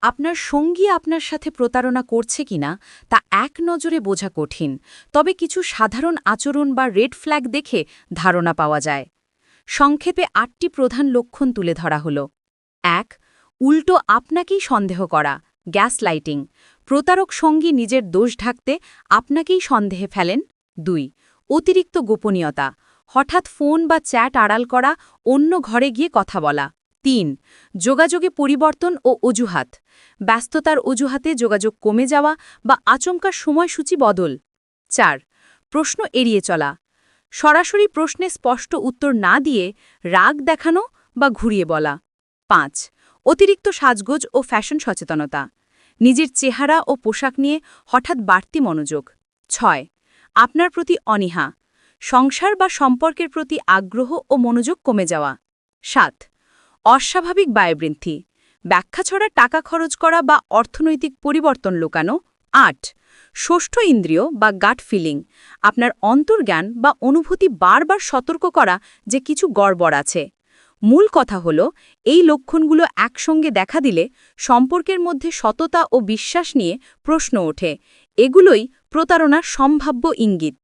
আপনার সঙ্গী আপনার সাথে প্রতারণা করছে কিনা তা এক নজরে বোঝা কঠিন, তবে কিছু সাধারণ আচরণ বা রেড ফ্ল্যাগ দেখে ধারণা পাওয়া যায়। সংক্ষেপে ৮টি প্রধান লক্ষণ তুলে ধরা হল। ১. উল্টো আপনাকেই সন্দেহ করা, গ্যাস লাইটিং। প্রতারক সঙ্গী নিজের দোষ ঢাকতে আপনাকেই সন্দেহে ফেলেন। ২. অতিরিক্ত গোপনীয়তা, হঠাৎ ফোন বা চ্যাট আড়াল করা, অন্য ঘরে গিয়ে কথা বলা। ৩. যোগাযোগে পরিবর্তন ও অজুহাত, ব্যস্ততার অজুহাতে যোগাযোগ কমে যাওয়া বা আচমকা সময়সূচি বদল। ৪. প্রশ্ন এড়িয়ে চলা, সরাসরি প্রশ্নে স্পষ্ট উত্তর না দিয়ে রাগ দেখানো বা ঘুরিয়ে বলা। ৫. অতিরিক্ত সাজগোজ ও ফ্যাশন সচেতনতা, নিজের চেহারা ও পোশাক নিয়ে হঠাৎ বাড়তি মনোযোগ। ৬. আপনার প্রতি অনীহা, সংসার বা সম্পর্কের প্রতি আগ্রহ ও মনোযোগ কমে যাওয়া। ৭. অস্বাভাবিক ব্যয়বৃদ্ধি, ব্যাখ্যা ছড়া টাকা খরচ করা বা অর্থনৈতিক পরিবর্তন লুকানো। ৮. ষষ্ঠ ইন্দ্রিয় বা গাট ফিলিং, আপনার অন্তর্জ্ঞান বা অনুভূতি বারবার সতর্ক করা যে কিছু গড়বড় আছে। মূল কথা হল, এই লক্ষণগুলো একসঙ্গে দেখা দিলে সম্পর্কের মধ্যে সততা ও বিশ্বাস নিয়ে প্রশ্ন ওঠে। এগুলোই প্রতারণার সম্ভাব্য ইঙ্গিত।